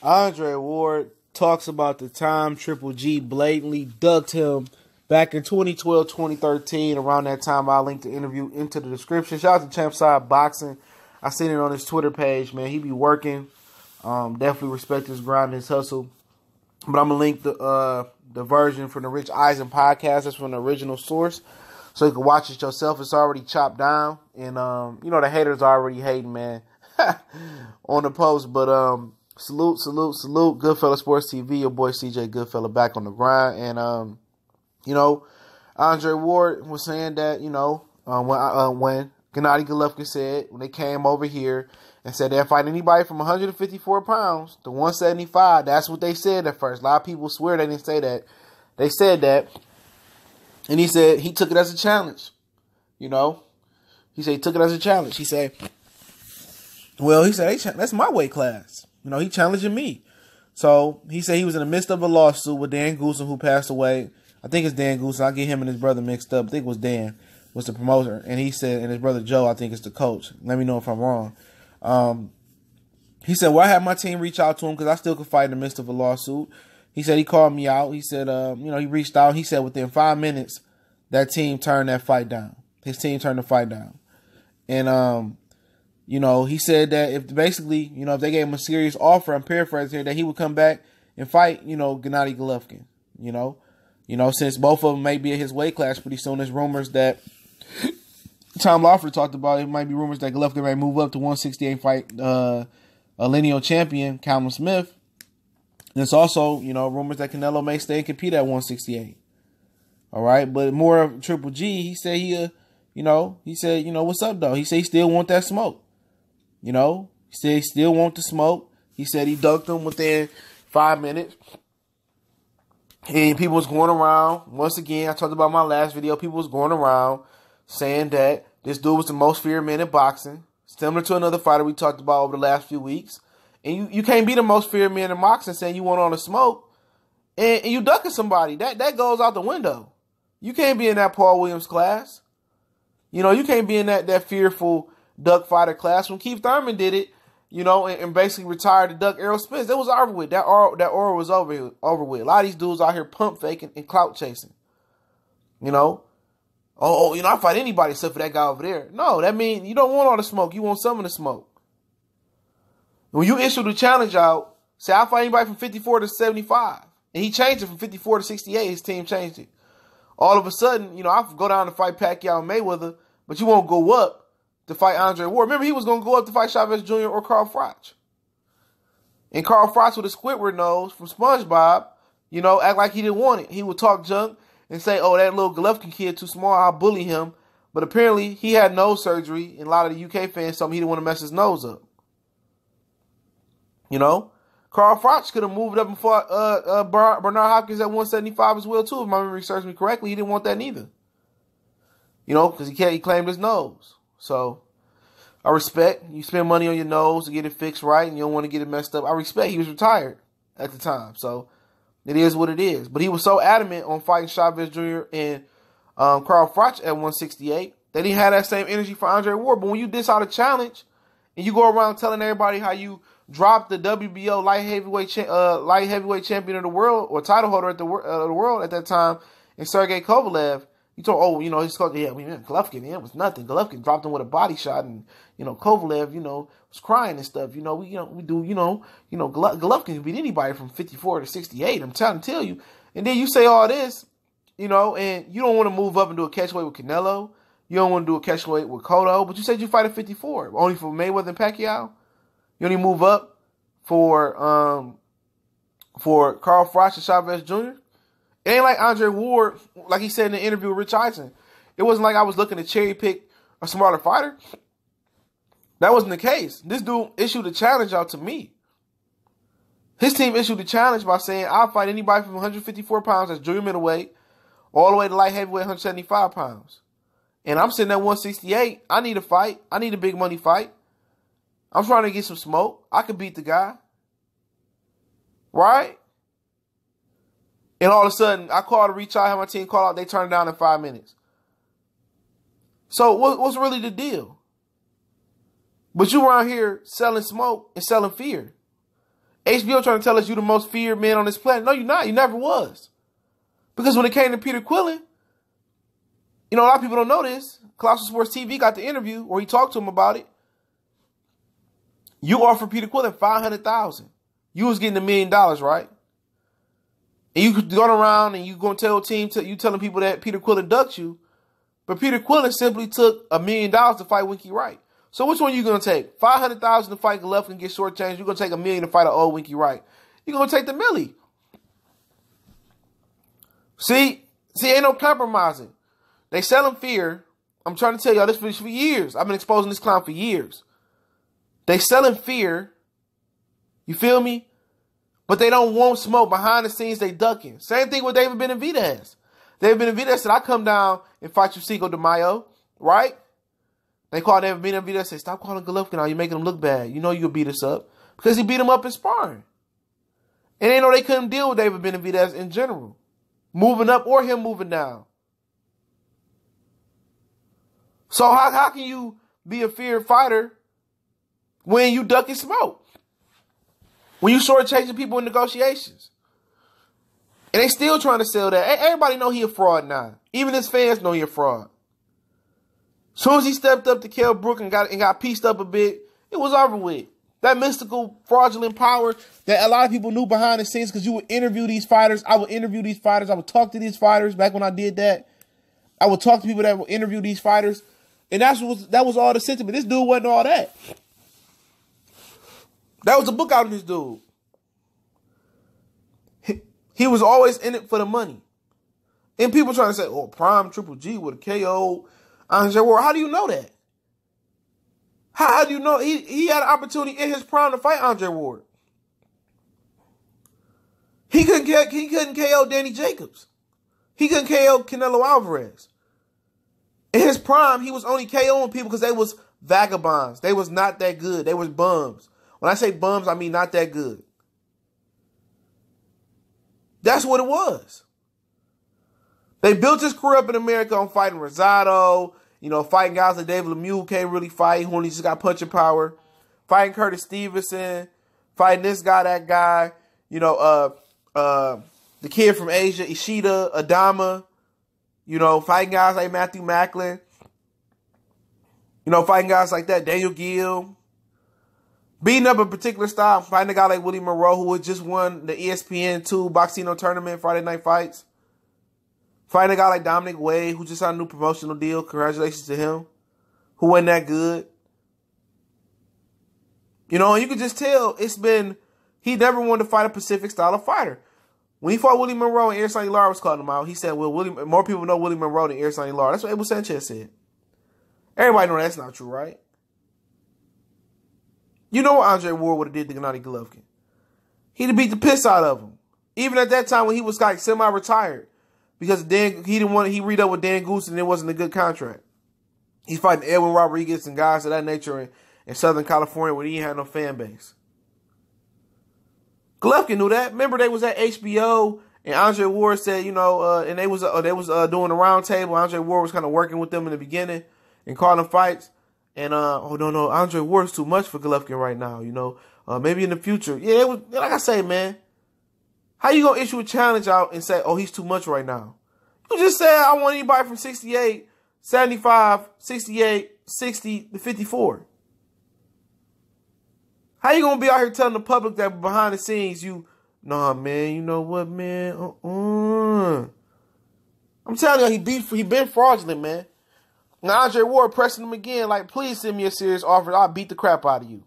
Andre Ward talks about the time Triple G blatantly ducked him back in 2012, 2013. Around that time, I'll link the interview into the description. Shout out to Champside Boxing. I seen it on his Twitter page, man. He be working. Definitely respect his grind and his hustle. But I'm going to link the version from the Rich Eisen podcast. That's from the original source. So you can watch it yourself. It's already chopped down. And, the haters are already hating, man, on the post. But salute. Goodfella Sports TV. Your boy CJ Goodfella back on the grind. And, Andre Ward was saying that, when Gennady Golovkin said, when they came over here and said they'll fight anybody from 154 pounds to 175, that's what they said at first. A lot of people swear they didn't say that. They said that. And he said he took it as a challenge. He said he took it as a challenge. He said, that's my weight class. He challenging me. So he said he was in the midst of a lawsuit with Dan Goosen, who passed away. I think it's Dan Goosen. I'll get him and his brother mixed up. I think it was Dan was the promoter. And he said, and his brother Joe, I think, is the coach. Let me know if I'm wrong. He said, I had my team reach out to him because I still could fight in the midst of a lawsuit. He said he called me out. He said, he reached out. He said within 5 minutes, that team turned that fight down. His team turned the fight down. And, he said that if they gave him a serious offer, I'm paraphrasing here, that he would come back and fight, Gennady Golovkin, since both of them may be at his weight class pretty soon. There's rumors that Tom Lawford talked about. It might be rumors that Golovkin may move up to 168 fight a lineal champion, Callum Smith. And it's also, rumors that Canelo may stay and compete at 168. All right. But more of Triple G, he said what's up, though? He said he still want that smoke. He said he still want the smoke. He said he ducked him within 5 minutes. And people was going around, once again, I talked about my last video, people was going around saying that this dude was the most feared man in boxing, similar to another fighter we talked about over the last few weeks. And you can't be the most feared man in boxing saying you want on the smoke and you ducking somebody. That goes out the window. You can't be in that Paul Williams class. You can't be in that fearful duck fighter class. When Keith Thurman did it, and basically retired to duck Errol Spence, it was over with. That aura was over with. A lot of these dudes out here pump faking and clout chasing. I fight anybody except for that guy over there. No, that means you don't want all the smoke. You want some of the smoke. When you issue the challenge out, say I fight anybody from 54 to 75, and he changed it from 54 to 68. His team changed it. All of a sudden, I go down to fight Pacquiao and Mayweather, but you won't go up to fight Andre Ward. Remember, he was going to go up to fight Chavez Jr. or Carl Froch. And Carl Froch with a Squidward nose from SpongeBob, act like he didn't want it. He would talk junk and say, oh, that little Golovkin kid too small, I'll bully him. But apparently, he had nose surgery, and a lot of the UK fans told him he didn't want to mess his nose up. Carl Froch could have moved up and fought Bernard Hopkins at 175 as well, too, if my memory serves me correctly. He didn't want that neither. Because he claimed his nose. So, I respect. You spend money on your nose to get it fixed right, and you don't want to get it messed up. I respect. He was retired at the time. So, it is what it is. But he was so adamant on fighting Chavez Jr. and Carl Froch at 168 that he had that same energy for Andre Ward. But when you dish out a challenge and you go around telling everybody how you dropped the WBO light heavyweight champion of the world or title holder at the world at that time, and Sergey Kovalev, you told, he's called, Golovkin, it was nothing. Golovkin dropped him with a body shot, and Kovalev, was crying and stuff. Golovkin can beat anybody from 54 to 68. I'm trying to tell you. And then you say all this, and you don't want to move up and do a catchweight with Canelo. You don't want to do a catchweight with Cotto, but you said you fight at 54, only for Mayweather and Pacquiao. You only move up for Carl Froch and Chavez Jr. It ain't like Andre Ward, like he said in the interview with Rich Eisen. It wasn't like I was looking to cherry pick a smarter fighter. That wasn't the case. This dude issued a challenge out to me. His team issued a challenge by saying, I'll fight anybody from 154 pounds, that's junior middleweight, all the way to light heavyweight, 175 pounds. And I'm sitting at 168. I need a fight. I need a big money fight. I'm trying to get some smoke. I could beat the guy. Right? And all of a sudden, I call to reach out, have my team call out, they turn it down in 5 minutes. So what's really the deal? But you around here selling smoke and selling fear. HBO trying to tell us you the most feared man on this planet. No, you're not. You never was. Because when it came to Peter Quillen, you know, a lot of people don't know this. Colossal Sports TV got the interview where he talked to him about it. You offered Peter Quillen $500,000. You was getting $1 million, right? And you could go around and you going to tell the team, you telling people that Peter Quillen ducked you. But Peter Quillen simply took $1 million to fight Winky Wright. So which one are you going to take? $500,000 to fight Golovkin and get shortchanged. You're going to take $1 million to fight an old Winky Wright. You're going to take the millie. See, ain't no compromising. They selling fear. I'm trying to tell y'all this for years. I've been exposing this clown for years. They selling fear. You feel me? But they don't want smoke. Behind the scenes, they ducking. Same thing with David Benavidez. David Benavidez said, I come down and fight you Cinco de Mayo, right? They called David Benavidez and said, stop calling Golovkin out. You're making him look bad. You know you'll beat us up. Because he beat him up in sparring. And they know they couldn't deal with David Benavidez in general. Moving up or him moving down. So how can you be a feared fighter when you ducking smoke? When you shortchanging people in negotiations? And they still trying to sell that. Everybody know he a fraud now. Even his fans know he a fraud. As soon as he stepped up to Kell Brook and got pieced up a bit, it was over with. That mystical, fraudulent power that a lot of people knew behind the scenes because you would interview these fighters. I would interview these fighters. I would talk to these fighters back when I did that. I would talk to people that would interview these fighters. And that was all the sentiment. This dude wasn't all that. That was a book out of this dude. He was always in it for the money. And people trying to say, oh, Prime Triple G with a KO Andre Ward. How do you know that? How do you know? He had an opportunity in his prime to fight Andre Ward. He couldn't KO Danny Jacobs. He couldn't KO Canelo Alvarez. In his prime, he was only KOing people because they was vagabonds. They was not that good. They was bums. When I say bums, I mean not that good. That's what it was. They built his career up in America on fighting Rosado, you know, fighting guys like David Lemieux who can't really fight, who only just got punching power, fighting Curtis Stevenson, fighting this guy, that guy, you know, the kid from Asia, Ishida, Adama, you know, fighting guys like Matthew Macklin, you know, fighting guys like that, Daniel Gill, beating up a particular style, fighting a guy like Willie Monroe, who had just won the ESPN2 Boxino tournament, Friday Night Fights. Fighting a guy like Dominic Wade, who just signed a new promotional deal. Congratulations to him. Who wasn't that good. You know, and you can just tell he never wanted to fight a Pacific style of fighter. When he fought Willie Monroe and Erislandy Lara was calling him out, he said, well, more people know Willie Monroe than Erislandy Lara. That's what Abel Sanchez said. Everybody know that's not true, right? You know what Andre Ward would have did to Gennady Golovkin. He'd have beat the piss out of him. Even at that time when he was like semi-retired. Because he read up with Dan Goose and it wasn't a good contract. He's fighting Edwin Rodriguez and guys of that nature in Southern California where he ain't had no fan base. Golovkin knew that. Remember they was at HBO and Andre Ward said, you know, and they was doing a round table. Andre Ward was kind of working with them in the beginning and calling fights. And no, Andre Ward's too much for Golovkin right now. You know, maybe in the future. Yeah, it was, like I say, man. How you going to issue a challenge out and say, oh, he's too much right now? You just said, I want anybody from 68, 75, 68, 60 to 54. How you going to be out here telling the public that behind the scenes nah, man, you know what, man? I'm telling you, he been fraudulent, man. Now, Andre Ward pressing him again, like, please send me a serious offer. I'll beat the crap out of you.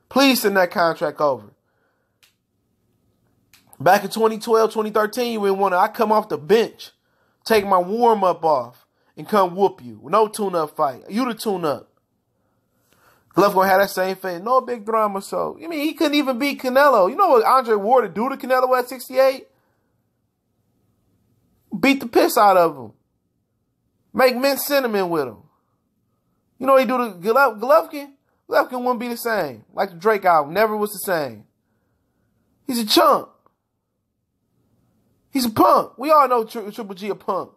Please send that contract over. Back in 2012, 2013, you didn't want to. I come off the bench, take my warm-up off, and come whoop you. No tune-up fight. You the tune-up. Golovkin gonna have that same thing. No big drama, so. You mean, he couldn't even beat Canelo. You know what Andre Ward would do to Canelo at 68? Beat the piss out of him. Make mint cinnamon with him. You know what he do to Golovkin? Golovkin wouldn't be the same. Like the Drake album, never was the same. He's a chump. He's a punk. We all know Triple G a punk.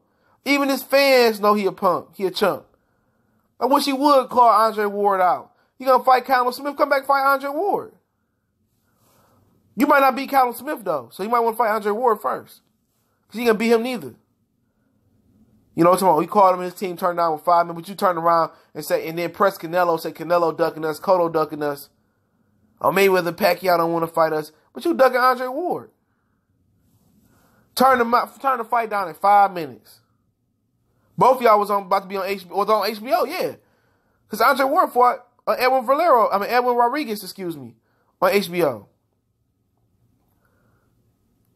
Even his fans know he a punk. He a chump. I wish he would call Andre Ward out. You gonna fight Callum Smith? Come back and fight Andre Ward. You might not beat Callum Smith, though. So you might want to fight Andre Ward first. Because you ain't going to beat him neither. You know what I'm talking about? We called him and his team turned down with 5 men, but you turn around and say, and then press Canelo, say Canelo ducking us, Cotto ducking us. Or Mayweather Pacquiao don't want to fight us. But you ducking Andre Ward. Turn the fight down in 5 minutes. Both of y'all was about to be on HBO, on HBO, yeah. Because Andre Ward fought Edwin Rodriguez, on HBO.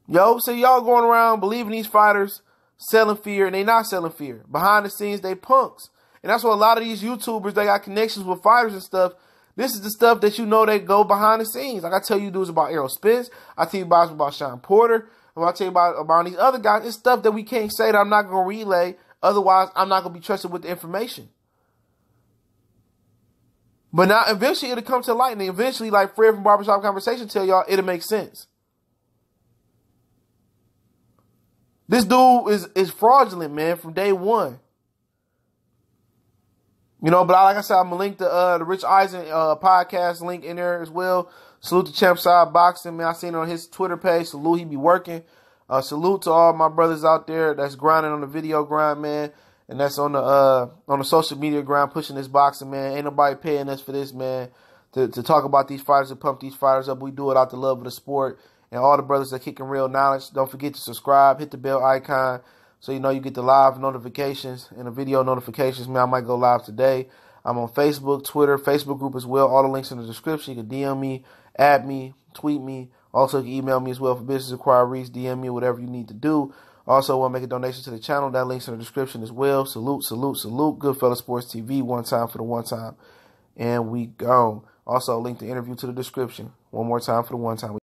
Yo, so y'all going around believing these fighters selling fear, and they not selling fear. Behind the scenes, they punks. And that's what a lot of these YouTubers, they got connections with fighters and stuff. This is the stuff that you know they go behind the scenes. Like I tell you dudes about Errol Spence. I tell you about Sean Porter. And I tell you about these other guys. It's stuff that we can't say that I'm not going to relay. Otherwise, I'm not going to be trusted with the information. But now, eventually, it'll come to light. And eventually, like Fred from Barbershop Conversation tell y'all, it'll make sense. This dude is fraudulent, man, from day one. You know, but like I said, I'm going to link the Rich Eisen podcast link in there as well. Salute to Champside Boxing, man. I seen it on his Twitter page. Salute, he be working. Salute to all my brothers out there that's grinding on the video grind, man. And that's on the social media grind, pushing this boxing, man. Ain't nobody paying us for this, man, to talk about these fighters and pump these fighters up. We do it out the love of the sport. And all the brothers that kicking real knowledge, don't forget to subscribe, hit the bell icon, so you know you get the live notifications and the video notifications. Man, I might go live today. I'm on Facebook, Twitter, Facebook group as well. All the links in the description. You can DM me, add me, tweet me. Also, you can email me as well for business inquiries, DM me, whatever you need to do. Also, want to make a donation to the channel. That link's in the description as well. Salute, salute, salute. Goodfella Sports TV, one time for the one time. And we gone. Also, link the interview to the description. One more time for the one time.